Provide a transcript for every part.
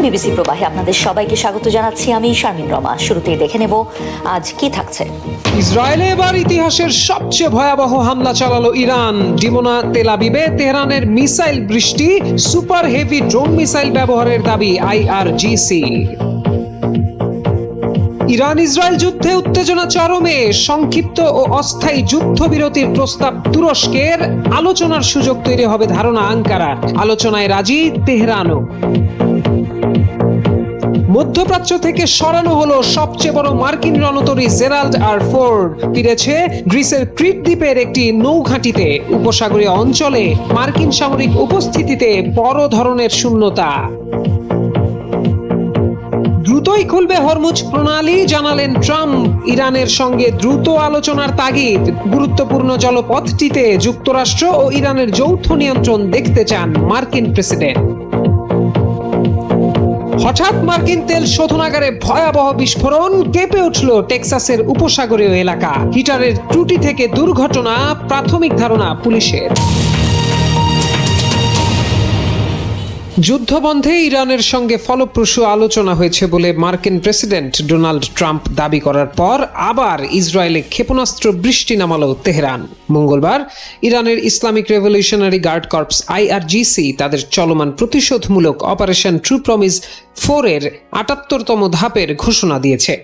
BBC প্রবাহে আপনাদের সবাইকে স্বাগত জানাচ্ছি। আমি শারমিন রমা। শুরুতেই দেখে নেব আজ কি থাকছে। ইসরায়েলে এবার ইতিহাসের সবচেয়ে ভয়াবহ হামলা চালালো ইরান। ডিমোনা, তেল আবিবে তেহরানের মিসাইল বৃষ্টি, সুপার হেভি ড্রোন মিসাইল ব্যবহারের দাবি আইআরজিসি। ইরান ইসরায়েল যুদ্ধে উত্তেজনা চরমে। সংক্ষিপ্ত ও অস্থায়ী যুদ্ধবিরতির প্রস্তাব তুরস্কের। আলোচনার সুযোগ তৈরি হবে ধারণা আঙ্কারার। আলোচনায় রাজি তেহরানও। মধ্যপ্রাচ্য থেকে সরানো হলো সবচেয়ে বড় মার্কিন রণতরী জেরাল্ড আর ফোর্ড। ফিরেছে গ্রিসের ক্রিট দ্বীপের একটি নৌঘাঁটিতে। উপসাগরীয় অঞ্চলে মার্কিন সামরিক উপস্থিতিতে বড় ধরনের শূন্যতা। দ্রুতই খুলবে হরমুজ প্রণালী, জানালেন ট্রাম্প। ইরানের সঙ্গে দ্রুত আলোচনার তাগিদ। গুরুত্বপূর্ণ জলপথটিতে যুক্তরাষ্ট্র ও ইরানের যৌথ নিয়ন্ত্রণ দেখতে চান মার্কিন প্রেসিডেন্ট। হঠাৎ মার্কিন তেল শোধনাগারে ভয়াবহ বিস্ফোরণ। কেঁপে উঠল টেক্সাসের উপসাগরীয় এলাকা। হিটারের ত্রুটি থেকে দুর্ঘটনা, প্রাথমিক ধারণা পুলিশের। যুদ্ধবন্ধে ইরানের সঙ্গে ফলপ্রসূ আলোচনা হয়েছে বলে মার্কিন প্রেসিডেন্ট ডোনাল্ড ট্রাম্প দাবি করার পর আবার ইসরায়েলে ক্ষেপণাস্ত্র বৃষ্টি নামালো তেহরান। মঙ্গলবার ইরানের Islamic revolutionary guard corps IRGC তাদের চলমান প্রতিশোধমূলক অপারেশন ট্রু প্রমিস 4 এর ৭৮তম ধাপের ঘোষণা দিয়েছে।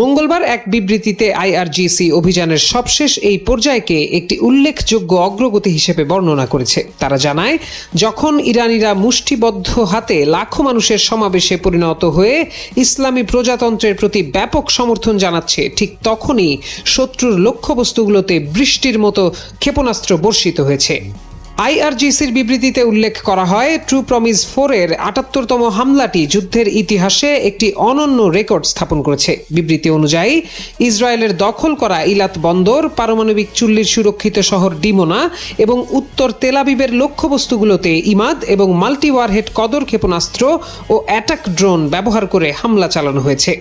মঙ্গলবার এক বিবৃতিতে আইআরজিসি অভিযানের সবশেষ এই পর্যায়কে একটি উল্লেখযোগ্য অগ্রগতি হিসেবে বর্ণনা করেছে। তারা জানায়, যখন ইরানিরা মুষ্টিবদ্ধ হাতে লাখো মানুষের সমাবেশে পরিণত হয়ে ইসলামী প্রজাতন্ত্রের প্রতি ব্যাপক সমর্থন জানাচ্ছে, ঠিক তখনই শত্রুর লক্ষ্যবস্তুগুলোতে বৃষ্টির মতো ক্ষেপণাস্ত্র বর্ষিত হয়েছে। আইআরজিসির বিবৃতিতে উল্লেখ করা হয়, ট্রু প্রমিস 4 এর ৭৮তম হামলাটি যুদ্ধের ইতিহাসে একটি অনন্য রেকর্ড স্থাপন করেছে। বিবৃতি অনুযায়ী ইসরায়েলের দখল করা ইলাত বন্দর, পারমাণবিক চুল্লির সুরক্ষিত শহর ডিমোনা এবং উত্তর তেল আবিবের লক্ষ্যবস্তুগুলোতে ইমাদ এবং মাল্টি ওয়ারহেড কদর ক্ষেপণাস্ত্র ও অ্যাটাক ড্রোন ব্যবহার করে হামলা চালানো হয়েছে।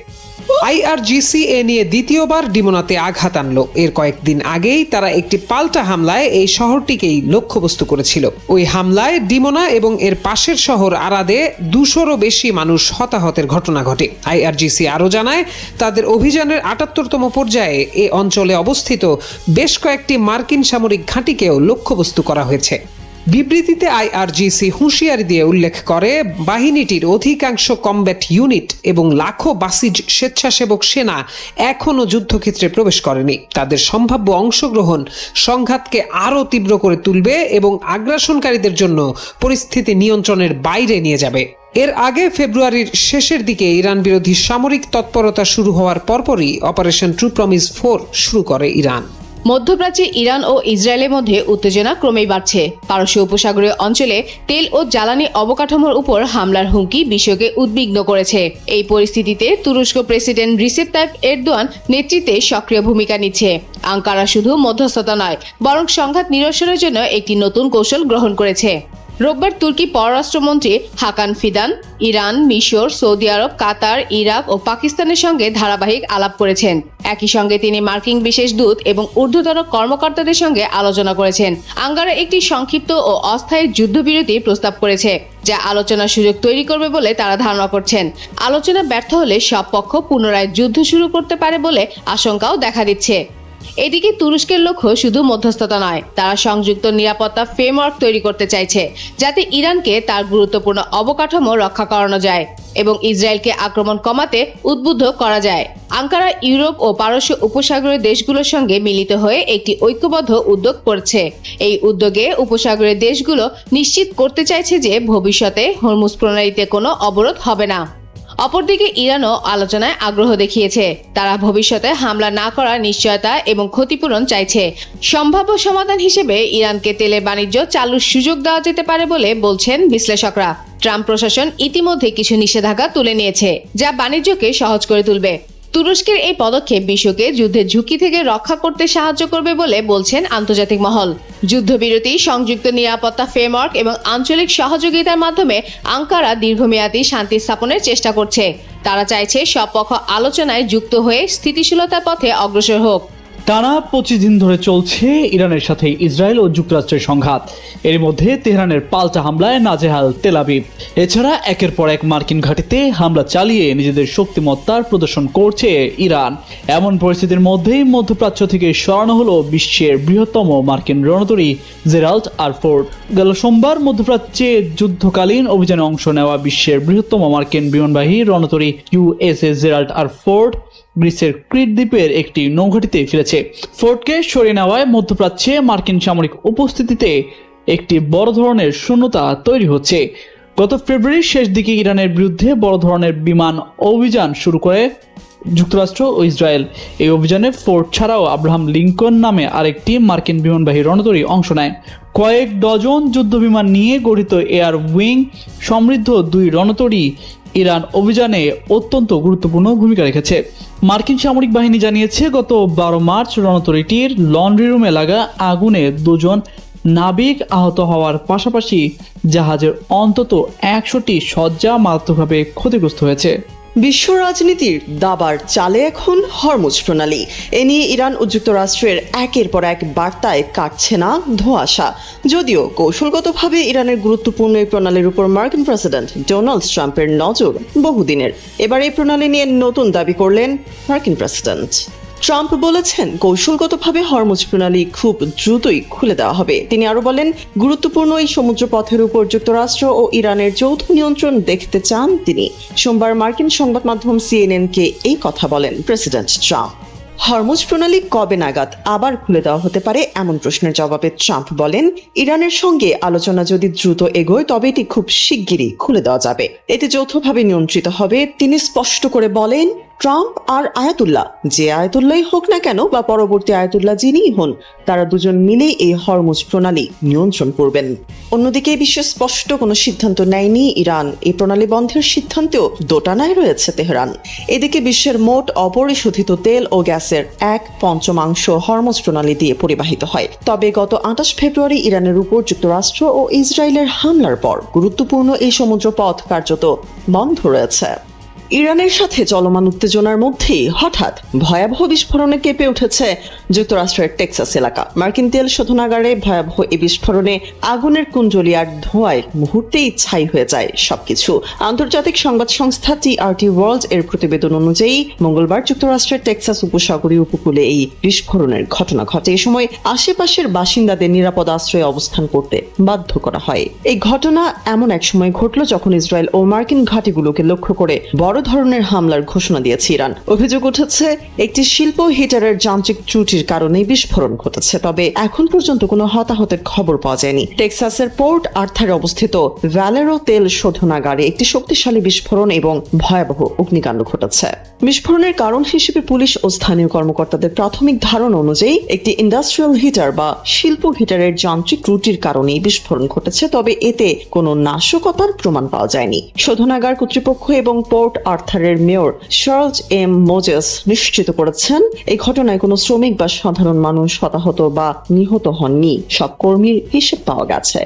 আইআরজিসি এ নিয়ে দ্বিতীয়বার ডিমোনাতে আঘাত আনলো। এর কয়েকদিন আগেই তারা একটি পাল্টা হামলায় এই শহরটিকেই লক্ষ্যবস্তু করেছিল। ওই হামলায় ডিমোনা এবং এর পাশের শহর আরাদে ২০০রও বেশি মানুষ হতাহতের ঘটনা ঘটে। আইআরজিসি আরও জানায়, তাদের অভিযানের ৭৮তম পর্যায়ে এ অঞ্চলে অবস্থিত বেশ কয়েকটি মার্কিন সামরিক ঘাঁটিকেও লক্ষ্যবস্তু করা হয়েছে। বিবৃতিতে আইআরজিসি হুঁশিয়ারি দিয়ে উল্লেখ করে, বাহিনীটির অধিকাংশ কমব্যাট ইউনিট এবং লাখো বাসিজ স্বেচ্ছাসেবক সেনা এখনও যুদ্ধক্ষেত্রে প্রবেশ করেনি। তাদের সম্ভাব্য অংশগ্রহণ সংঘাতকে আরও তীব্র করে তুলবে এবং আগ্রাসনকারীদের জন্য পরিস্থিতি নিয়ন্ত্রণের বাইরে নিয়ে যাবে। এর আগে ফেব্রুয়ারির শেষের দিকে ইরান বিরোধী সামরিক তৎপরতা শুরু হওয়ার পরপরই অপারেশন ট্রু প্রমিস 4 শুরু করে ইরান। মধ্যপ্রাচ্যে ইরান ও ইসরায়েলের মধ্যে উত্তেজনা ক্রমেই বাড়ছে। পারস্য উপসাগরীয় অঞ্চলে তেল ও জ্বালানি অবকাঠামোর উপর হামলার হুমকি বিশ্বকে উদ্বিগ্ন করেছে। এই পরিস্থিতিতে তুরস্ক প্রেসিডেন্ট রিসেপ তাইপ এরদোয়ান নেতৃত্বে সক্রিয় ভূমিকা নিচ্ছে। আঙ্কারা শুধু মধ্যস্থতা নয়, বরং সংঘাত নিরসনের জন্য একটি নতুন কৌশল গ্রহণ করেছে। রোববার তুর্কি পররাষ্ট্রমন্ত্রী হাকান ফিদান ইরান, মিশর, সৌদি আরব, কাতার, ইরাক ও পাকিস্তানের সঙ্গে ধারাবাহিক আলাপ করেছেন। একই সঙ্গে তিনি মার্কিন বিশেষ দূত এবং ঊর্ধ্বতন কর্মকর্তাদের সঙ্গে আলোচনা করেছেন। আঙ্কারা একটি সংক্ষিপ্ত ও অস্থায়ী যুদ্ধবিরতির প্রস্তাব করেছে, যা আলোচনার সুযোগ তৈরি করবে বলে তারা ধারণা করছেন। আলোচনা ব্যর্থ হলে সব পক্ষ পুনরায় যুদ্ধ শুরু করতে পারে বলে আশঙ্কাও দেখা দিচ্ছে। এদিকে তুরস্কের লক্ষ্য শুধু মধ্যস্থতা নয়, তারা সংযুক্ত নিরাপত্তা ফ্রেমওয়ার্ক তৈরি করতে চাইছে, যাতে ইরানকে তার গুরুত্বপূর্ণ অবকাঠামো রক্ষা করানো যায় এবং ইসরায়েলকে আক্রমণ কমাতে উদ্বুদ্ধ করা যায়। আঙ্কারা ইউরোপ ও পারস্য উপসাগরীয় দেশগুলোর সঙ্গে মিলিত হয়ে একটি ঐক্যবদ্ধ উদ্যোগ করছে। এই উদ্যোগে উপসাগরীয় দেশগুলো নিশ্চিত করতে চাইছে যে ভবিষ্যতে হরমুজ প্রণালীতে কোনো অবরোধ হবে না। অপরদিকে ইরানও আলোচনায় আগ্রহ দেখিয়েছে। তারা ভবিষ্যতে হামলা না করার নিশ্চয়তা এবং ক্ষতিপূরণ চাইছে। সম্ভাব্য সমাধান হিসেবে ইরানকে তেলের বাণিজ্য চালুর সুযোগ দেওয়া যেতে পারে বলে বলছেন বিশ্লেষকরা। ট্রাম্প প্রশাসন ইতিমধ্যে কিছু নিষেধাজ্ঞা তুলে নিয়েছে, যা বাণিজ্যকে সহজ করে তুলবে। তুরস্কের এই পদক্ষেপ বিশ্বকে যুদ্ধের ঝুঁকি থেকে রক্ষা করতে সাহায্য করবে বলে বলছেন আন্তর্জাতিক মহল। যুদ্ধবিরতি, সংযুক্ত নিরাপত্তা ফ্রেমওয়ার্ক এবং আঞ্চলিক সহযোগিতার মাধ্যমে আঙ্কারা দীর্ঘমেয়াদী শান্তি স্থাপনের চেষ্টা করছে। তারা চাইছে সব পক্ষ আলোচনায় যুক্ত হয়ে স্থিতিশীলতার পথে অগ্রসর হোক। টানা 25 দিন ধরে চলছে ইরানের সাথে ইসরায়েল ও যুক্তরাষ্ট্রের সংঘাত। এর মধ্যে তেহরানের পাল্টা হামলায় নাজেহাল তেল আবিব। এছাড়া একের পর এক মার্কিন ঘাঁটিতে হামলা চালিয়ে নিজেদের শক্তিমত্তার প্রদর্শন করছে ইরান। এমন পরিস্থিতির মধ্যেই মধ্যপ্রাচ্য থেকে সরানো হলো বিশ্বের বৃহত্তম মার্কিন রণতরী জেরাল্ড আর ফোর্ড। গেল সোমবার মধ্যপ্রাচ্যে যুদ্ধকালীন অভিযানে অংশ নেওয়া বিশ্বের বৃহত্তম মার্কিন বিমানবাহী রণতরী ইউএসএস জেরাল্ড আর ফোর্ড গ্রিসের ক্রিট দ্বীপের একটি নৌঘাঁটিতে ফিরেছে। ফোর্ডকে সরিয়ে নেওয়ায় মধ্যপ্রাচ্যে মার্কিন সামরিক উপস্থিতিতে একটি বড় ধরনের শূন্যতা তৈরি হচ্ছে। গত ফেব্রুয়ারির শেষ দিকে ইরানের বিরুদ্ধে বড় ধরনের বিমান অভিযান শুরু করে যুক্তরাষ্ট্র ও ইসরায়েল। এই অভিযানে ফোর্ড ছাড়াও আব্রাহাম লিঙ্কন নামে আরেকটি মার্কিন বিমানবাহী রণতরী অংশ নেয়। কয়েক ডজন যুদ্ধবিমান নিয়ে গঠিত এয়ার উইং সমৃদ্ধ দুই রণতরী ইরান অভিযানে অত্যন্ত গুরুত্বপূর্ণ ভূমিকা রেখেছে। মার্কিন সামরিক বাহিনী জানিয়েছে, গত 12 মার্চ রণতরীটির লন্ড্রি রুমে লাগা আগুনে 2 জন নাবিক আহত হওয়ার পাশাপাশি জাহাজের অন্তত 100টি সজ্জা মারাত্মকভাবে ক্ষতিগ্রস্ত হয়েছে। বিশ্ব রাজনীতির দাবার চালে এখন হরমুজ প্রণালী। এ নিয়ে ইরান ও যুক্তরাষ্ট্রের একের পর এক বার্তায় কাটছে না ধোঁয়াশা। যদিও কৌশলগতভাবে ইরানের গুরুত্বপূর্ণ এই প্রণালীর উপর মার্কিন প্রেসিডেন্ট ডোনাল্ড ট্রাম্পের নজর বহুদিনের। এবার এই প্রণালী নিয়ে নতুন দাবি করলেন মার্কিন প্রেসিডেন্ট। ট্রাম্প বলেছেন, কৌশলগতভাবে হরমুজ প্রণালী খুব দ্রুতই খুলে দেওয়া হবে। তিনি আরো বলেন, গুরুত্বপূর্ণ এই সমুদ্র পথের উপর যুক্তরাষ্ট্র ও ইরানের যৌথ নিয়ন্ত্রণ দেখতে চান তিনি। সোমবার মার্কিন সংবাদ মাধ্যম CNN-কে এই কথা বলেন প্রেসিডেন্ট ট্রাম্প। হরমুজ প্রণালী কবে নাগাদ আবার খুলে দেওয়া হতে পারে এমন প্রশ্নের জবাবে ট্রাম্প বলেন, ইরানের সঙ্গে আলোচনা যদি দ্রুত এগোয় তবে এটি খুব শিগগিরই খুলে দেওয়া যাবে। এতে যৌথভাবে নিয়ন্ত্রিত হবে। তিনি স্পষ্ট করে বলেন, ট্রাম্প আর আয়াতুল্লাহ, যে আয়াতুল্লাহই হোক না কেন বা পরবর্তী আয়াতুল্লাহ যিনিই হন, তারা দুজন মিলেই এই হরমুজ প্রণালী নিয়ন্ত্রণ করবেন। অন্যদিকে বিশ্বে স্পষ্ট কোনো সিদ্ধান্ত নেয়নি ইরান। এই প্রণালী বন্ধের সিদ্ধান্তেও দোটানায় রয়েছে তেহরান। এদিকে বিশ্বের মোট অপরিশোধিত তেল ও গ্যাসের 1/5 হরমুজ প্রণালী দিয়ে পরিবাহিত হয়। তবে গত 28 ফেব্রুয়ারি ইরানের উপর যুক্তরাষ্ট্র ও ইসরায়েলের হামলার পর গুরুত্বপূর্ণ এই সমুদ্র পথ কার্যত বন্ধ রয়েছে। ইরানের সাথে চলমান উত্তেজনার মধ্যেই হঠাৎ ভয়াবহ বিস্ফোরণে কেঁপে উঠেছে যুক্তরাষ্ট্রের টেক্সাস এলাকা। মার্কিন তেল শোধনাগারে ভয়াবহ এই বিস্ফোরণে আগুনের কুণ্ডলী আর ধোঁয়ায় মুহূর্তেই ছাই হয়ে যায় সবকিছু। আন্তর্জাতিক সংবাদ সংস্থা TRT ওয়ার্ল্ড এর প্রতিবেদন অনুযায়ী মঙ্গলবার যুক্তরাষ্ট্রের টেক্সাস উপসাগরীয় উপকূলে এই বিস্ফোরণের ঘটনা ঘটে। এ সময় আশেপাশের বাসিন্দাদের নিরাপদ আশ্রয়ে অবস্থান করতে বাধ্য করা হয়। এই ঘটনা এমন এক সময় ঘটল যখন ইসরায়েল ও মার্কিন ঘাঁটিগুলোকে লক্ষ্য করে বড় ধরনের হামলার ঘোষণা দিয়েছে ইরান। অভিযোগ উঠেছে, একটি শিল্প হিটারের যান্ত্রিক ত্রুটির কারণে বিস্ফোরণ ঘটেছে। তবে এখন পর্যন্ত কোনো হতাহতের খবর পাওয়া যায়নি। টেক্সাসের পোর্ট আর্থারে অবস্থিত ভ্যালেরো তেল শোধনাগারে একটি শক্তিশালী বিস্ফোরণ এবং ভয়াবহ অগ্নিকাণ্ড ঘটেছে। বিস্ফোরণের কারণ হিসেবে পুলিশ ও স্থানীয় কর্মকর্তাদের প্রাথমিক ধারণা অনুযায়ী একটি ইন্ডাস্ট্রিয়াল হিটার বা শিল্প হিটারের যান্ত্রিক ত্রুটির কারণেই বিস্ফোরণ ঘটেছে। তবে এতে কোনো নাশকতার প্রমাণ পাওয়া যায়নি। শোধনাগার কর্তৃপক্ষ এবং পোর্ট আর্থারের মেয়র চার্লস এম মোজেস নিশ্চিত করেছেন, এই ঘটনায় কোনো শ্রমিক বা সাধারণ মানুষ হতাহত বা নিহত হননি। সব কর্মীর হিসেব পাওয়া গেছে।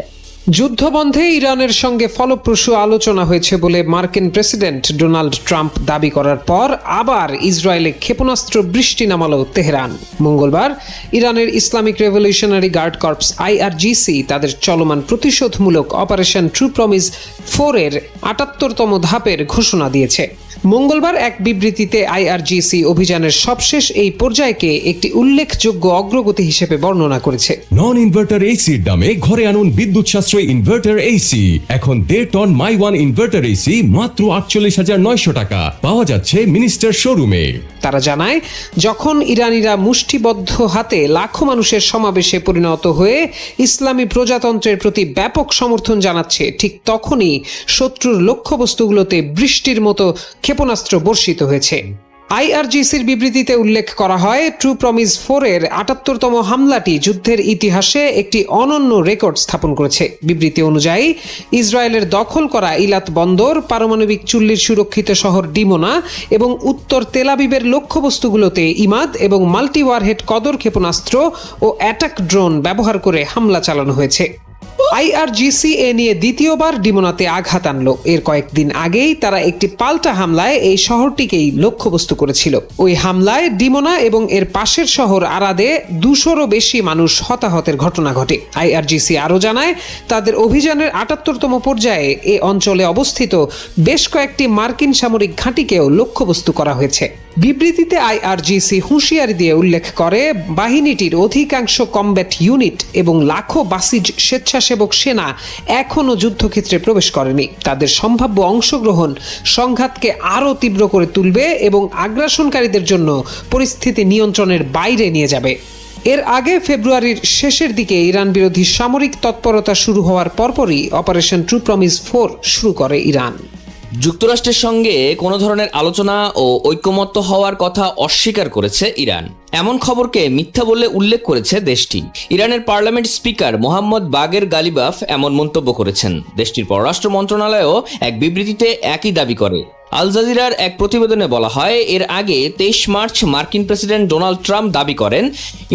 যুদ্ধবন্ধে ইরানের সঙ্গে ফলপ্রসূ আলোচনা হয়েছে বলে মার্কিন প্রেসিডেন্ট ডোনাল্ড ট্রাম্প দাবি করার পর আবার ইসরায়েলে ক্ষেপণাস্ত্র বৃষ্টি নামালো তেহরান। মঙ্গলবার ইরানের Islamic revolutionary guard corps IRGC তাদের চলমান প্রতিশোধমূলক অপারেশন ট্রু প্রমিস 4 এর 78তম ধাপের ঘোষণা দিয়েছে। মঙ্গলবার এক বিবৃতিতে IRGC অভিযানের সবশেষ এই পর্যায়কে একটি উল্লেখযোগ্য অগ্রগতি হিসেবে বর্ণনা করেছে। নন ইনভার্টার এসির দামে ঘরে আনুন বিদ্যুৎ সাশ্রয়ী ইনভার্টার এসি। এখন 1.5 ton my one inverter AC মাত্র 48,900 টাকা পাওয়া যাচ্ছে মিনিস্টার শোরুমে। তারা জানায়, যখন ইরানিরা মুষ্টিবদ্ধ হাতে লাখো মানুষের সমাবেশে পরিণত হয়ে ইসলামী প্রজাতন্ত্রের প্রতি ব্যাপক সমর্থন জানাচ্ছে, ঠিক তখনই শত্রুর লক্ষ্যবস্তুগুলোতে বৃষ্টির মতো ক্ষেপণাস্ত্র বর্ষিত হয়েছে। IRGCর বিবৃতিতে উল্লেখ করা হয়, ট্রু প্রমিস 4 এর 78তম হামলাটি যুদ্ধের ইতিহাসে একটি অনন্য রেকর্ড স্থাপন করেছে। বিবৃতি অনুযায়ী ইসরায়েলের দখল করা ইলাত বন্দর, পারমাণবিক চুল্লির সুরক্ষিত শহর ডিমোনা এবং উত্তর তেল আবিবের লক্ষ্যবস্তুগুলোতে ইমাদ এবং মাল্টি ওয়ারহেড কদর ক্ষেপণাস্ত্র ও অ্যাটাক ড্রোন ব্যবহার করে হামলা চালানো হয়েছে। আইআরজিসি এ নিয়ে দ্বিতীয়বার ডিমোনাতে আঘাত আনলো। এর কয়েকদিন আগেই তারা একটি পাল্টা হামলায় এই শহরটিকেই লক্ষ্যবস্তু করেছিল। ওই হামলায় ডিমোনা এবং এর পাশের শহর আরাদে 200-রও বেশি মানুষ হতাহতের ঘটনা ঘটে। আইআরজিসি আরও জানায়, তাদের অভিযানের 78তম পর্যায়ে এ অঞ্চলে অবস্থিত বেশ কয়েকটি মার্কিন সামরিক ঘাঁটিকেও লক্ষ্যবস্তু করা হয়েছে। বিবৃতিতে আইআরজিসি হুঁশিয়ারি দিয়ে উল্লেখ করে, বাহিনীটির অধিকাংশ কমব্যাট ইউনিট এবং লাখো বাসিজ স্বেচ্ছাসেবক সেনা এখনও যুদ্ধক্ষেত্রে প্রবেশ করেনি। তাদের সম্ভাব্য অংশগ্রহণ সংঘাতকে আরও তীব্র করে তুলবে এবং আগ্রাসনকারীদের জন্য পরিস্থিতি নিয়ন্ত্রণের বাইরে নিয়ে যাবে। এর আগে ফেব্রুয়ারির শেষের দিকে ইরান বিরোধী সামরিক তৎপরতা শুরু হওয়ার পরপরই অপারেশন ট্রু প্রমিস 4 শুরু করে ইরান। যুক্তরাষ্ট্রের সঙ্গে কোনো ধরনের আলোচনা ও ঐকমত্য হওয়ার কথা অস্বীকার করেছে ইরান। এমন খবরকে মিথ্যা বলে উল্লেখ করেছে দেশটি। ইরানের পার্লামেন্ট স্পিকার মোহাম্মদ বাগের গালিবাফ এমন মন্তব্য করেছেন। দেশটির পররাষ্ট্র মন্ত্রণালয়ও এক বিবৃতিতে একই দাবি করে। আল জাজিরার এক প্রতিবেদনে বলা হয়, এর আগে 23 মার্চ মার্কিন প্রেসিডেন্ট ডোনাল্ড ট্রাম্প দাবি করেন,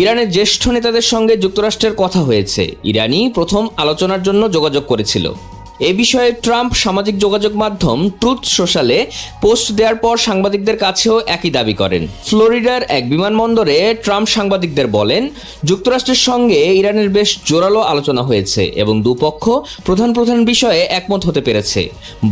ইরানের জ্যেষ্ঠ নেতাদের সঙ্গে যুক্তরাষ্ট্রের কথা হয়েছে। ইরানই প্রথম আলোচনার জন্য যোগাযোগ করেছিল। এ বিষয়ে ট্রাম্প সামাজিক যোগাযোগ মাধ্যম ট্রুথ সোশ্যালে পোস্ট দেওয়ার পর সাংবাদিকদের কাছেও একই দাবি করেন। ফ্লোরিডার এক বিমানবন্দরে ট্রাম্প সাংবাদিকদের বলেন, যুক্তরাষ্ট্রের সঙ্গে ইরানের বেশ জোরালো আলোচনা হয়েছে এবং দুপক্ষ প্রধান প্রধান বিষয়ে একমত হতে পেরেছে।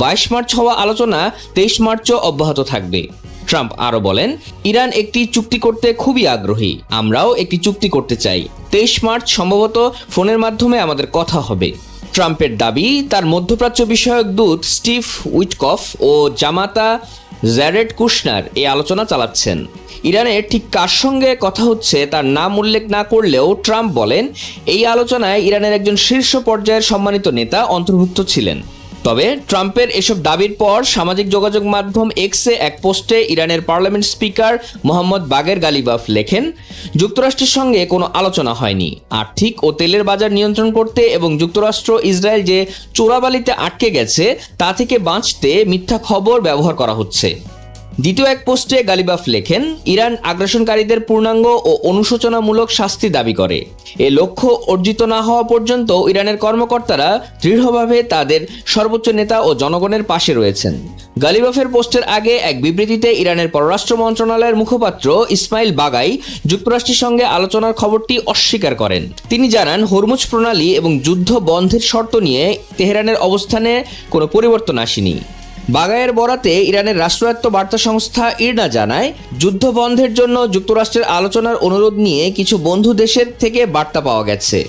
22 মার্চ হওয়া আলোচনা 23 মার্চও অব্যাহত থাকবে। ট্রাম্প আরও বলেন, ইরান একটি চুক্তি করতে খুবই আগ্রহী, আমরাও একটি চুক্তি করতে চাই। 23 মার্চ সম্ভবত ফোনের মাধ্যমে আমাদের কথা হবে। ট্রাম্পের দাবি, তার মধ্যপ্রাচ্য বিষয়ক দূত স্টিভ উইটকফ ও জামাতা জ্যারেড কুশনার এই আলোচনা চালাচ্ছেন। ইরানের ঠিক কার সঙ্গে কথা হচ্ছে তার নাম উল্লেখ না করলেও ট্রাম্প বলেন, এই আলোচনায় ইরানের একজন শীর্ষ পর্যায়ের সম্মানিত নেতা অন্তর্ভুক্ত ছিলেন। তবে ট্রাম্পের এসব দাবির পর সামাজিক যোগাযোগ মাধ্যম এক্সে এক পোস্টে ইরানের পার্লামেন্ট স্পিকার মোহাম্মদ বাগের গালিবাফ লেখেন, যুক্তরাষ্ট্রের সঙ্গে কোনো আলোচনা হয়নি। আর্থিক ও তেলের বাজার নিয়ন্ত্রণ করতে এবং যুক্তরাষ্ট্র ইসরায়েল যে চোরাবালিতে আটকে গেছে তা থেকে বাঁচতে মিথ্যা খবর ব্যবহার করা হচ্ছে। দ্বিতীয় এক পোস্টে গালিবাফ লেখেন, ইরান আগ্রাসনকারীদের পূর্ণাঙ্গ ও অনুশোচনামূলক শাস্তি দাবি করে। এ লক্ষ্য অর্জিত না হওয়া পর্যন্ত ইরানের কর্মকর্তারা দৃঢ়ভাবে তাদের সর্বোচ্চ নেতা ও জনগণের পাশে রয়েছেন। গালিবাফের পোস্টের আগে এক বিবৃতিতে ইরানের পররাষ্ট্র মন্ত্রণালয়ের মুখপাত্র ইসমাইল বাগাই যুক্তরাষ্ট্রের সঙ্গে আলোচনার খবরটি অস্বীকার করেন। তিনি জানান, হরমুজ প্রণালী এবং যুদ্ধ বন্ধের শর্ত নিয়ে তেহরানের অবস্থানে কোনো পরিবর্তন আসেনি। বাগায়ের বরাতে ইরানের রাষ্ট্রায়ত্ত বার্তা সংস্থা ইরনা জানায়, যুদ্ধ বন্ধের জন্য যুক্তরাষ্ট্রের আলোচনার অনুরোধ নিয়ে কিছু বন্ধু দেশের থেকে বার্তা পাওয়া গেছে।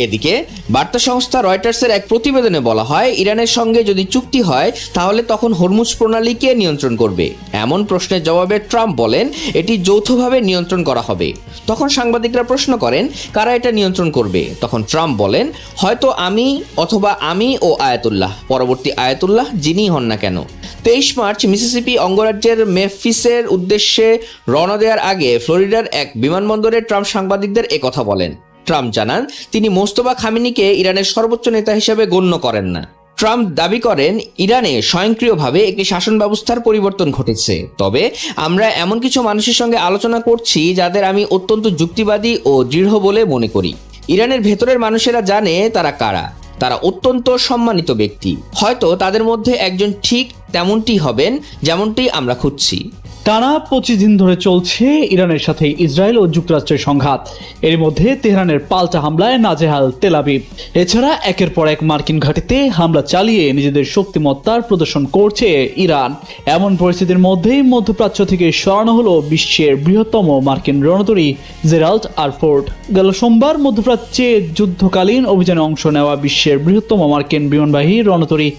এদিকে বার্তা সংস্থা রয়টার্সের এক প্রতিবেদনে বলা হয়, ইরানের সঙ্গে যদি চুক্তি হয় তাহলে তখন হরমুজ প্রণালীকে নিয়ন্ত্রণ করবে। এমন প্রশ্নের জবাবে ট্রাম্প বলেন, এটি যৌথভাবে নিয়ন্ত্রণ করা হবে। তখন সাংবাদিকরা প্রশ্ন করেন, কারা এটা নিয়ন্ত্রণ করবে? তখন ট্রাম্প বলেন, হয়তো আমি অথবা আমি ও আয়াতুল্লাহ, পরবর্তী আয়াতুল্লাহ যিনি হন না কেন। 23 মার্চ মিসিসিপি অঙ্গরাজ্যের মেমফিসের উদ্দেশ্যে রওনা দেওয়ার আগে ফ্লোরিডার এক বিমানবন্দরে ট্রাম্প সাংবাদিকদের একথা বলেন। ট্রাম্প জানান, তিনি মোস্তফা খামেনিকে ইরানের সর্বোচ্চ নেতা হিসেবে গণ্য করেন না। ট্রাম্প দাবি করেন, ইরানে স্বয়ংক্রিয়ভাবে একটি শাসন ব্যবস্থার পরিবর্তন ঘটেছে। তবে আমরা এমন কিছু মানুষের সঙ্গে আলোচনা করছি যাদের আমি অত্যন্ত যুক্তিবাদী ও দৃঢ় বলে মনে করি। ইরানের ভেতরের মানুষেরা জানে তারা কারা। তারা অত্যন্ত সম্মানিত ব্যক্তি। হয়তো তাদের মধ্যে একজন ঠিক তেমনটি হবেন যেমনটি আমরা খুঁজছি। টানা 25 দিন ধরে চলছে ইরানের সাথে ইসরায়েল ও যুক্তরাষ্ট্রের সংঘাত। এর মধ্যে তেহরানের পাল্টা হামলায় নাজেহাল তেল আবিব। এছাড়া একের পর এক মার্কিন ঘাঁটিতে হামলা চালিয়ে নিজেদের শক্তিমত্তার প্রদর্শন করছে ইরান। এমন পরিস্থিতির মধ্যেই মধ্যপ্রাচ্য থেকে সরানো হলো বিশ্বের বৃহত্তম মার্কিন রণতরী জেরাল্ড আর ফোর্ড। গেল সোমবার মধ্যপ্রাচ্যে যুদ্ধকালীন অভিযানে অংশ নেওয়া বিশ্বের বৃহত্তম মার্কিন বিমানবাহী রণতরী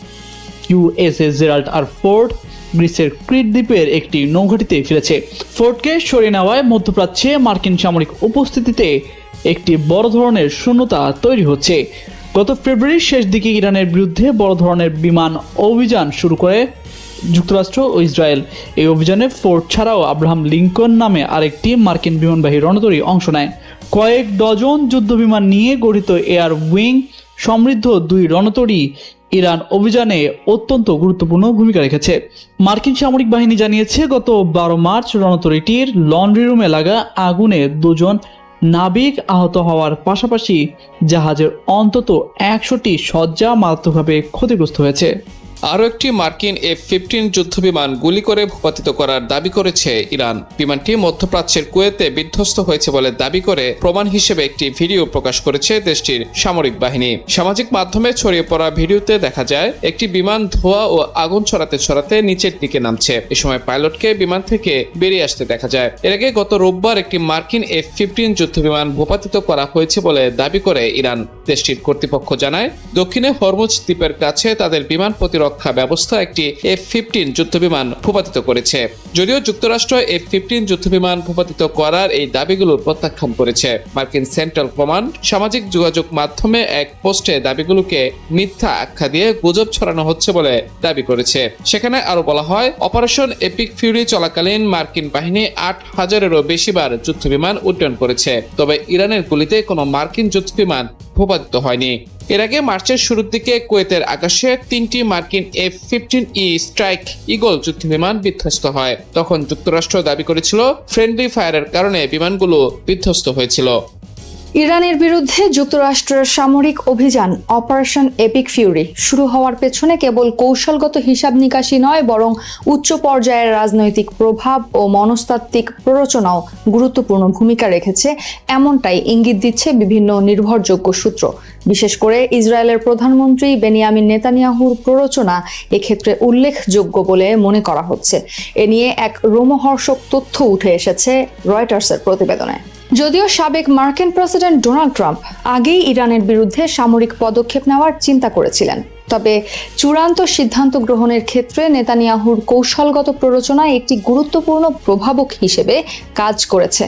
ইউএসএস জেরাল্ড আর ফোর্ড গ্রিসের ক্রিট দ্বীপের একটি নৌঘাঁটিতে ফিরেছে। ফোর্ডকে সরিয়ে নেওয়ায় মধ্যপ্রাচ্যে মার্কিন সামরিক উপস্থিতিতে একটি বড় ধরনের শূন্যতা তৈরি হচ্ছে। গত ফেব্রুয়ারির শেষ দিকে ইরানের বিরুদ্ধে বড় ধরনের বিমান অভিযান শুরু করে যুক্তরাষ্ট্র ও ইসরায়েল। এই অভিযানে ফোর্ড ছাড়াও আব্রাহাম লিঙ্কন নামে আরেকটি মার্কিন বিমানবাহী রণতরী অংশ নেয়। কয়েক ডজন যুদ্ধবিমান নিয়ে গঠিত এয়ার উইং সমৃদ্ধ দুই রণতরী ইরান অভিযানে অত্যন্ত গুরুত্বপূর্ণ ভূমিকা রেখেছে। মার্কিন সামরিক বাহিনী জানিয়েছে, গত 12 মার্চ রণতরীটির লন্ড্রি রুমে লাগা আগুনে 2 জন নাবিক আহত হওয়ার পাশাপাশি জাহাজের অন্তত 100টি সজ্জা মারাত্মকভাবে ক্ষতিগ্রস্ত হয়েছে। আরও একটি মার্কিন F-15 যুদ্ধবিমান গুলি করে ভূপাতিত করার দাবি করেছে ইরান। বিমানটি মধ্যপ্রাচ্যের কুয়েতে বিধ্বস্ত হয়েছে বলে দাবি করে প্রমাণ হিসেবে একটি ভিডিও প্রকাশ করেছে দেশটির সামরিক বাহিনী। সামাজিক মাধ্যমে ছড়িয়ে পড়া ভিডিওতে দেখা যায় একটি বিমান ধোঁয়া ও আগুন ছড়াতে ছড়াতে নিচের দিকে নামছে। এ সময় পাইলটকে বিমান থেকে বেরিয়ে আসতে দেখা যায়। এর আগে গত রোববার একটি মার্কিন F-15 যুদ্ধবিমান ভূপাতিত করা হয়েছে বলে দাবি করে ইরান। দেশটির কর্তৃপক্ষ জানায় দক্ষিণে হরমুজ দ্বীপের কাছে তাদের বিমান প্রতিরক্ষা ব্যবস্থা একটি F-15 যুদ্ধবিমান ভূপাতিত করেছে। যদিও যুক্তরাষ্ট্র F-15 যুদ্ধবিমান ভূপাতিত করার এই দাবিগুলোর প্রত্যাখ্যান করেছে। মার্কিন সেন্ট্রাল কমান্ড সামাজিক যোগাযোগ মাধ্যমে এক পোস্টে দাবিগুলোকে মিথ্যা আখ্যা দিয়ে গুজব ছড়ানো হচ্ছে বলে দাবি করেছে। সেখানে আরো বলা হয়, অপারেশন এপিক ফিউরি চলাকালীন মার্কিন বাহিনী 8000-এরও বেশি বার যুদ্ধবিমান উড্ডয়ন করেছে। তবে ইরানের গুলিতে কোনো মার্কিন যুদ্ধবিমান ভূপাতিত হয়নি। এর আগে মার্চের শুরুর দিকে কুয়েতের আকাশে 3টি মার্কিন F-15E স্ট্রাইক ঈগল যুদ্ধবিমান বিধ্বস্ত হয়। তখন যুক্তরাষ্ট্র দাবি করেছিল ফ্রেন্ডলি ফায়ারের কারণে বিমানগুলো বিধ্বস্ত হয়েছিল। ইরানের বিরুদ্ধে যুক্তরাষ্ট্রের সামরিক অভিযান অপারেশন এপিক ফিউরি শুরু হওয়ার পেছনে কেবল কৌশলগত হিসাব নিকাশি নয়, বরং উচ্চ পর্যায়ের রাজনৈতিক প্রভাব ও মনস্তাত্ত্বিক প্ররোচনাও গুরুত্বপূর্ণ ভূমিকা রেখেছে, এমনটাই ইঙ্গিত দিচ্ছে বিভিন্ন নির্ভরযোগ্য সূত্র। বিশেষ করে ইসরায়েলের প্রধানমন্ত্রী বেনিয়ামিন নেতানিয়াহুর প্ররোচনা এক্ষেত্রে উল্লেখযোগ্য বলে মনে করা হচ্ছে। এ নিয়ে এক রোমহর্ষক তথ্য উঠে এসেছে রয়টার্সের প্রতিবেদনে। যদিও সাবেক মার্কিন প্রেসিডেন্ট ডোনাল্ড ট্রাম্প আগেই ইরানের বিরুদ্ধে সামরিক পদক্ষেপ নেওয়ার চিন্তা করেছিলেন, তবে চূড়ান্ত সিদ্ধান্ত গ্রহণের ক্ষেত্রে নেতানিয়াহুর কৌশলগত প্ররোচনা একটি গুরুত্বপূর্ণ প্রভাবক হিসেবে কাজ করেছে।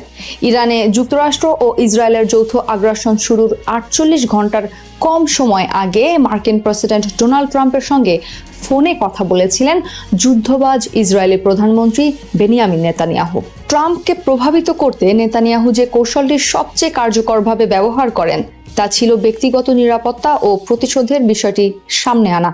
ইরানে যুক্তরাষ্ট্র ও ইসরায়েলের যৌথ আগ্রাসন শুরুর 48 ঘন্টার কম সময় আগে মার্কিন প্রেসিডেন্ট ডোনাল্ড ট্রাম্পের সঙ্গে ফোনে কথা বলেছিলেন যুদ্ধবাজ ইসরায়েলি প্রধানমন্ত্রী বেনিয়ামিন নেতানিয়াহু। ট্রাম্পকে প্রভাবিত করতে নেতানিয়াহু যে কৌশলটি সবচেয়ে কার্যকরভাবে ব্যবহার করেন তা ছিল ব্যক্তিগত নিরাপত্তা ও প্রতিশোধের বিষয়টি সামনে আনা।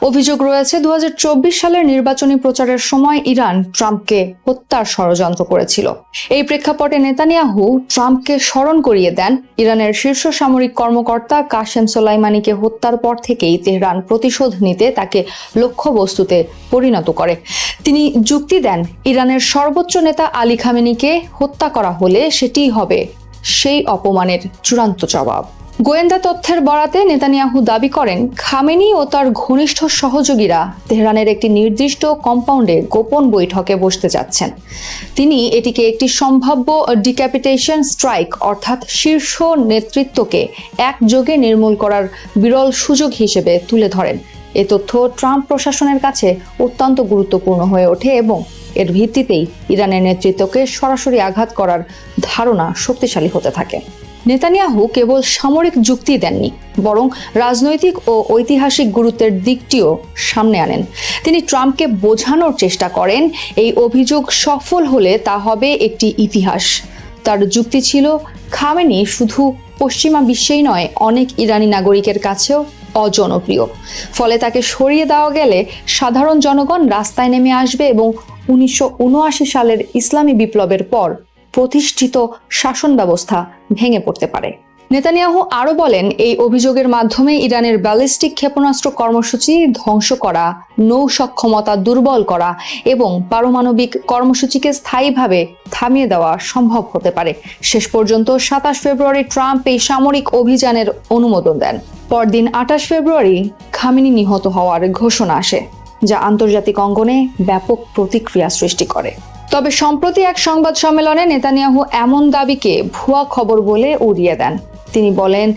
অভিযোগ রয়েছে 2024 সালের নির্বাচনী প্রচারের সময় ইরান ট্রাম্পকে হত্যার ষড়যন্ত্র করেছিল। এই প্রেক্ষাপটে নেতানিয়াহু ট্রাম্পকে স্মরণ করিয়ে দেন ইরানের শীর্ষ সামরিক কর্মকর্তা কাশেম সোলাইমানিকে হত্যার পর থেকেই তেহরান প্রতিশোধ নিতে তাকে লক্ষ্যবস্তুতে পরিণত করে। তিনি যুক্তি দেন, ইরানের সর্বোচ্চ নেতা আলী খামেনিকে হত্যা করা হলে সেটিই হবে সেই অপমানের চূড়ান্ত জবাব। গোয়েন্দা তথ্যের বরাতে নেতানিয়াহু দাবি করেন খামেনি ও তার ঘনিষ্ঠ সহযোগীরা তেহরানের একটি নির্দিষ্ট কম্পাউন্ডে গোপন বৈঠকে বসতে যাচ্ছেন। তিনি এটিকে একটি সম্ভাব্য ডিক্যাপিটেশন স্ট্রাইক অর্থাৎ শীর্ষ নেতৃত্বকে একযোগে নির্মূল করার বিরল সুযোগ হিসেবে তুলে ধরেন। এ তথ্য ট্রাম্প প্রশাসনের কাছে অত্যন্ত গুরুত্বপূর্ণ হয়ে ওঠে এবং এর ভিত্তিতেই ইরানের নেতৃত্বকে সরাসরি আঘাত করার ধারণা শক্তিশালী হতে থাকে। নেতানিয়াহু কেবল সামরিক যুক্তি দেননি, বরং রাজনৈতিক ও ঐতিহাসিক গুরুত্বের দিকটিও সামনে আনেন। তিনি ট্রাম্পকে বোঝানোর চেষ্টা করেন এই অভিযোগ সফল হলে তা হবে একটি ইতিহাস। তার যুক্তি ছিল খামেনি শুধু পশ্চিমা বিশ্বেই নয়, অনেক ইরানি নাগরিকের কাছেও অজনপ্রিয়। ফলে তাকে সরিয়ে দেওয়া গেলে সাধারণ জনগণ রাস্তায় নেমে আসবে এবং 1979 সালের ইসলামী বিপ্লবের পর প্রতিষ্ঠিত শাসন ব্যবস্থা ভেঙে পড়তে পারে। নেতানিয়াহু আরও বলেন, এই অভিযোগের মাধ্যমে ইরানের ব্যালিস্টিক ক্ষেপণাস্ত্র কর্মসূচি ধ্বংস করা, নৌ সক্ষমতা দুর্বল করা এবং পারমাণবিক কর্মসূচিকে স্থায়ীভাবে থামিয়ে দেওয়া সম্ভব হতে পারে। শেষ পর্যন্ত 27 ফেব্রুয়ারি ট্রাম্প এই সামরিক অভিযানের অনুমোদন দেন। পরদিন 28 ফেব্রুয়ারি খামেনি নিহত হওয়ার ঘোষণা আসে, যা আন্তর্জাতিক অঙ্গনে ব্যাপক প্রতিক্রিয়া সৃষ্টি করে। তবে সম্প্রতি এক সংবাদ সম্মেলনে নেতানিয়াহু এমন দাবিকে ভুয়া খবর বলে উড়িয়ে দেন। তিনি বলেন,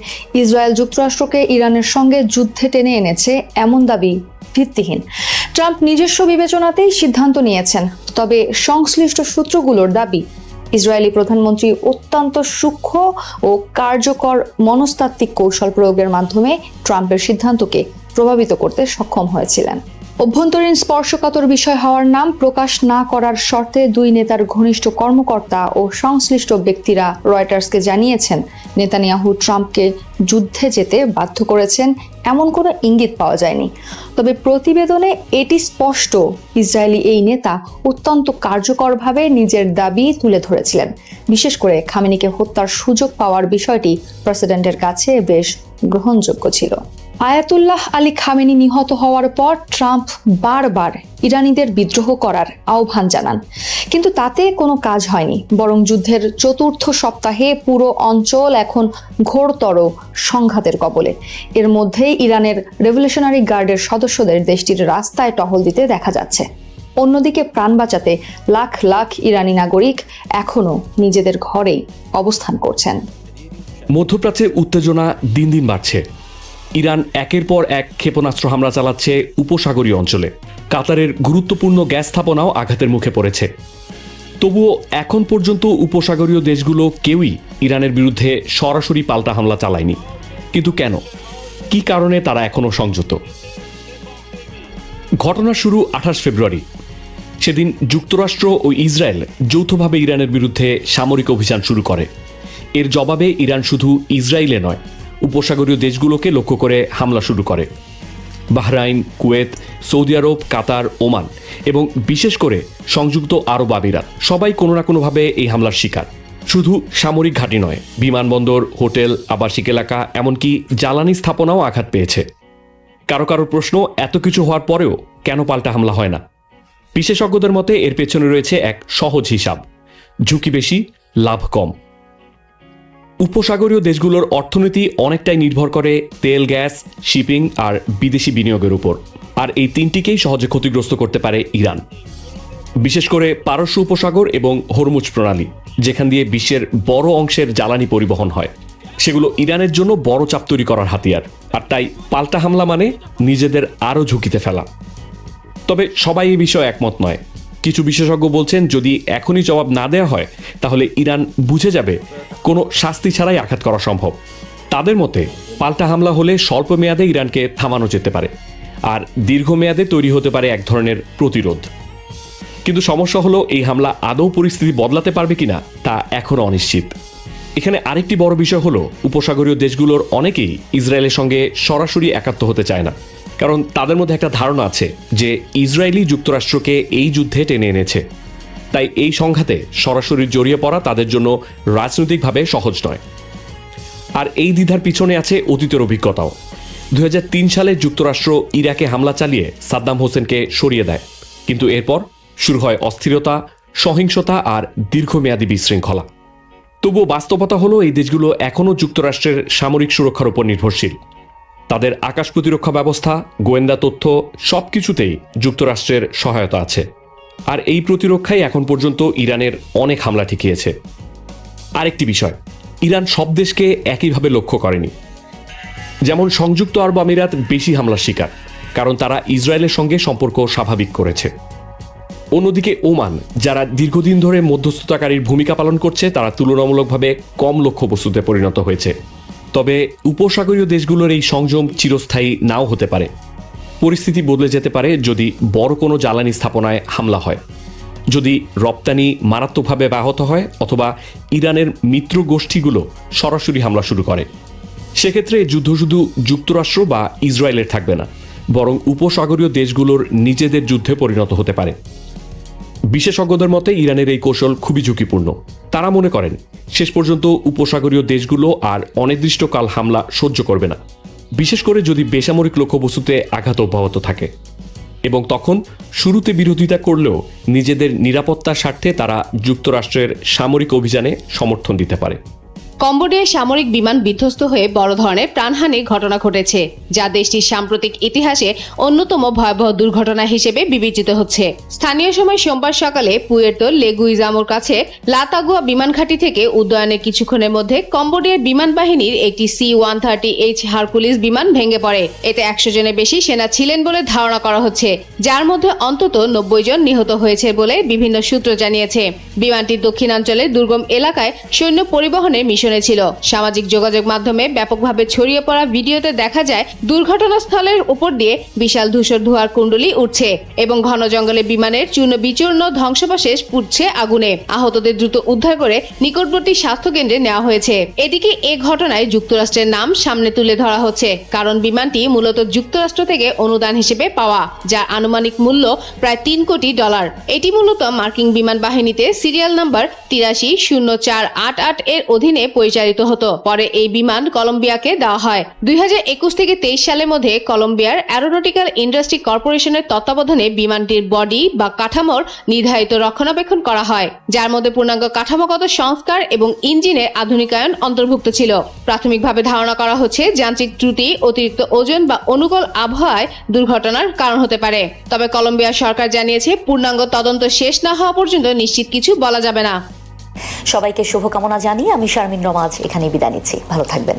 ইসরায়েল যুক্তরাষ্ট্রকে ইরানের সঙ্গে যুদ্ধে টেনে এনেছে এমন দাবি ভিত্তিহীন। ট্রাম্প নিজস্ব বিবেচনাতেই সিদ্ধান্ত নিয়েছেন। তবে সংশ্লিষ্ট সূত্রগুলোর দাবি, ইসরায়েলি প্রধানমন্ত্রী অত্যন্ত সূক্ষ্ম ও কার্যকর মনস্তাত্ত্বিক কৌশল প্রয়োগের মাধ্যমে ট্রাম্পের সিদ্ধান্তকে প্রভাবিত করতে সক্ষম হয়েছিলেন। অভ্যন্তরীণ স্পর্শকাতর বিষয় হওয়ার নাম প্রকাশ না করার শর্তে দুই নেতার ঘনিষ্ঠ কর্মকর্তা ও সংশ্লিষ্ট ব্যক্তিরা রয়টার্সকে জানিয়েছেন নেতানিয়াহু ট্রাম্পকে যুদ্ধে যেতে বাধ্য করেছেন এমন কোনো ইঙ্গিত পাওয়া যায়নি। তবে প্রতিবেদনে এটি স্পষ্ট, ইসরায়েলি এই নেতা অত্যন্ত কার্যকরভাবে নিজের দাবি তুলে ধরেছিলেন। বিশেষ করে খামেনিকে হত্যার সুযোগ পাওয়ার বিষয়টি প্রেসিডেন্টের কাছে বেশ গ্রহণযোগ্য ছিল। আয়াতুল্লাহ আলী খামেনি নিহত হওয়ার পর ট্রাম্প বারবার ইরানিদের বিদ্রোহ করার আহ্বান জানান, কিন্তু তাতে কোনো কাজ হয়নি। বরং যুদ্ধের চতুর্থ সপ্তাহে পুরো অঞ্চল এখন ঘোরতর সংঘাতের কবলে। এর মধ্যেই ইরানের রেভলিউশনারি গার্ডের সদস্যদের দেশটির রাস্তায় টহল দিতে দেখা যাচ্ছে। অন্যদিকে প্রাণ বাঁচাতে লাখ লাখ ইরানি নাগরিক এখনো নিজেদের ঘরেই অবস্থান করছেন। মধ্যপ্রাচ্যে উত্তেজনা দিন দিন বাড়ছে। ইরান একের পর এক ক্ষেপণাস্ত্র হামলা চালাচ্ছে উপসাগরীয় অঞ্চলে। কাতারের গুরুত্বপূর্ণ গ্যাস স্থাপনাও আঘাতের মুখে পড়েছে। তবুও এখন পর্যন্ত উপসাগরীয় দেশগুলো কেউই ইরানের বিরুদ্ধে সরাসরি পাল্টা হামলা চালায়নি। কিন্তু কেন? কি কারণে তারা এখনও সংযত? ঘটনার শুরু 28 ফেব্রুয়ারি। সেদিন যুক্তরাষ্ট্র ও ইসরায়েল যৌথভাবে ইরানের বিরুদ্ধে সামরিক অভিযান শুরু করে। এর জবাবে ইরান শুধু ইসরায়েলে নয়, উপসাগরীয় দেশগুলোকে লক্ষ্য করে হামলা শুরু করে। বাহরাইন, কুয়েত, সৌদি আরব, কাতার, ওমান এবং বিশেষ করে সংযুক্ত আরব আমিরাত সবাই কোনো না কোনোভাবে এই হামলার শিকার। শুধু সামরিক ঘাঁটি নয়, বিমানবন্দর, হোটেল, আবাসিক এলাকা, এমনকি জ্বালানি স্থাপনাও আঘাত পেয়েছে। কারো কারো প্রশ্ন, এত কিছু হওয়ার পরেও কেন পাল্টা হামলা হয় না? বিশেষজ্ঞদের মতে এর পেছনে রয়েছে এক সহজ হিসাব: ঝুঁকি বেশি, লাভ কম। উপসাগরীয় দেশগুলোর অর্থনীতি অনেকটাই নির্ভর করে তেল, গ্যাস, শিপিং আর বিদেশি বিনিয়োগের উপর। আর এই তিনটিকেই সহজে ক্ষতিগ্রস্ত করতে পারে ইরান। বিশেষ করে পারস্য উপসাগর এবং হরমুজ প্রণালী, যেখান দিয়ে বিশ্বের বড় অংশের জ্বালানি পরিবহন হয়, সেগুলো ইরানের জন্য বড় চাপ তৈরি করার হাতিয়ার। আর তাই পাল্টা হামলা মানে নিজেদের আরও ঝুঁকিতে ফেলা। তবে সবাই এই বিষয়ে একমত নয়। কিছু বিশেষজ্ঞ বলছেন, যদি এখনই জবাব না দেওয়া হয় তাহলে ইরান বুঝে যাবে কোনো শাস্তি ছাড়াই আঘাত করা সম্ভব। তাদের মতে পাল্টা হামলা হলে স্বল্প মেয়াদে ইরানকে থামানো যেতে পারে, আর দীর্ঘমেয়াদে তৈরি হতে পারে এক ধরনের প্রতিরোধ। কিন্তু সমস্যা হলো, এই হামলা আদৌ পরিস্থিতি বদলাতে পারবে কিনা তা এখনও অনিশ্চিত। এখানে আরেকটি বড় বিষয় হলো, উপসাগরীয় দেশগুলোর অনেকেই ইসরায়েলের সঙ্গে সরাসরি একাত্ম হতে চায় না। কারণ তাদের মধ্যে একটা ধারণা আছে যে ইসরায়েলি যুক্তরাষ্ট্রকে এই যুদ্ধে টেনে এনেছে। তাই এই সংঘাতে সরাসরি জড়িয়ে পড়া তাদের জন্য রাজনৈতিকভাবে সহজ নয়। আর এই দ্বিধার পিছনে আছে অতীতের অভিজ্ঞতাও। 2003 সালে যুক্তরাষ্ট্র ইরাকে হামলা চালিয়ে সাদ্দাম হোসেনকে সরিয়ে দেয়, কিন্তু এরপর শুরু হয় অস্থিরতা, সহিংসতা আর দীর্ঘমেয়াদী বিশৃঙ্খলা। তবুও বাস্তবতা হলো, এই দেশগুলো এখনও যুক্তরাষ্ট্রের সামরিক সুরক্ষার উপর নির্ভরশীল। তাদের আকাশ প্রতিরক্ষা ব্যবস্থা, গোয়েন্দা তথ্য সবকিছুতেই যুক্তরাষ্ট্রের সহায়তা আছে। আর এই প্রতিরক্ষাই এখন পর্যন্ত ইরানের অনেক হামলা ঠেকিয়েছে। আরেকটি বিষয়, ইরান সব দেশকে একইভাবে লক্ষ্য করেনি। যেমন সংযুক্ত আরব আমিরাত বেশি হামলার শিকার, কারণ তারা ইসরায়েলের সঙ্গে সম্পর্ক স্বাভাবিক করেছে। অন্যদিকে ওমান, যারা দীর্ঘদিন ধরে মধ্যস্থতাকারীর ভূমিকা পালন করছে, তারা তুলনামূলকভাবে কম লক্ষ্যবস্তুতে পরিণত হয়েছে। তবে উপসাগরীয় দেশগুলোর এই সংযম চিরস্থায়ী নাও হতে পারে। পরিস্থিতি বদলে যেতে পারে যদি বড় কোনো জ্বালানি স্থাপনায় হামলা হয়, যদি রপ্তানি মারাত্মকভাবে ব্যাহত হয়, অথবা ইরানের মিত্র গোষ্ঠীগুলো সরাসরি হামলা শুরু করে। সেক্ষেত্রে যুদ্ধ শুধু যুক্তরাষ্ট্র বা ইসরায়েলের থাকবে না, বরং উপসাগরীয় দেশগুলোর নিজেদের যুদ্ধে পরিণত হতে পারে। বিশেষজ্ঞদের মতে ইরানের এই কৌশল খুবই ঝুঁকিপূর্ণ। তারা মনে করেন শেষ পর্যন্ত উপসাগরীয় দেশগুলো আর অনির্দিষ্টকাল হামলা সহ্য করবে না, বিশেষ করে যদি বেসামরিক লক্ষ্যবস্তুতে আঘাত অব্যাহত থাকে। এবং তখন শুরুতে বিরোধিতা করলেও নিজেদের নিরাপত্তার স্বার্থে তারা যুক্তরাষ্ট্রের সামরিক অভিযানে সমর্থন দিতে পারে। কম্বোডিয়ায় সামরিক বিমান বিধ্বস্ত হয়ে বড় ধরনের প্রাণহানির ঘটনা ঘটেছে, যা দেশটির সাম্প্রতিক ইতিহাসে অন্যতম ভয়াবহ দুর্ঘটনা হিসেবে বিবেচিত হচ্ছে। স্থানীয় সময় সোমবার সকালে পুয়ের্তো লেগুইজামোর কাছে লাতাগুয়া বিমান ঘাঁটি থেকে উড্ডয়নের কিছুক্ষণের মধ্যে কম্বোডিয়ার বিমান বাহিনীর একটি C-130H হারকুলিস বিমান ভেঙে পড়ে। এতে 100 জনের বেশি সেনা ছিলেন বলে ধারণা করা হচ্ছে, যার মধ্যে অন্তত 90 জন নিহত হয়েছে বলে বিভিন্ন সূত্র জানিয়েছে। বিমানটি দক্ষিণাঞ্চলের দুর্গম এলাকায় সৈন্য পরিবহনের মিশন কন্ডিশনে ছিল। সামাজিক যোগাযোগ মাধ্যমে ব্যাপকভাবে ছড়িয়ে পড়া ভিডিওতে দেখা যায় দুর্ঘটনাস্থলের উপর দিয়ে বিশাল ধূসর ধোঁয়ার কুণ্ডলী উঠছে এবং ঘন জঙ্গলে বিমানের চূর্ণ বিচূর্ণ ধ্বংসাবশেষ পুড়ছে আগুনে। আহতদের দ্রুত উদ্ধার করে নিকটবর্তী স্বাস্থ্য কেন্দ্রে নেওয়া হয়েছে। এদিকে এ ঘটনায় যুক্তরাষ্ট্রের নাম সামনে তুলে ধরা হচ্ছে, কারণ বিমানটি মূলত যুক্তরাষ্ট্র থেকে অনুদান হিসেবে পাওয়া, যার আনুমানিক মূল্য প্রায় $3 কোটি। এটি মূলত মার্কিন বিমান বাহিনীতে সিরিয়াল নাম্বার 830488 এর অধীনে পরিচালিত হতো। পরে এই বিমান কলম্বিয়াকে দেওয়া হয়। 2021 থেকে 23 সালের মধ্যে কলম্বিয়ার অ্যারোনটিক্যাল ইন্ডাস্ট্রি কর্পোরেশনের তত্ত্বাবধানে বিমানটির বডি বা কাঠামোর নির্ধারিত রক্ষণাবেক্ষণ করা হয়, যার মধ্যে পূর্ণাঙ্গ কাঠামোগত সংস্কার এবং ইঞ্জিনের আধুনিকায়ন অন্তর্ভুক্ত ছিল। প্রাথমিকভাবে ধারণা করা হচ্ছে যান্ত্রিক ত্রুটি, অতিরিক্ত ওজন বা অনুকূল আবহাওয়ায় দুর্ঘটনার কারণ হতে পারে। তবে কলম্বিয়া সরকার জানিয়েছে পূর্ণাঙ্গ তদন্ত শেষ না হওয়া পর্যন্ত নিশ্চিত কিছু বলা যাবে না। সবাইকে শুভকামনা জানিয়ে আমি শারমিন রমা আজ এখানেই বিদায় নিচ্ছি। ভালো থাকবেন।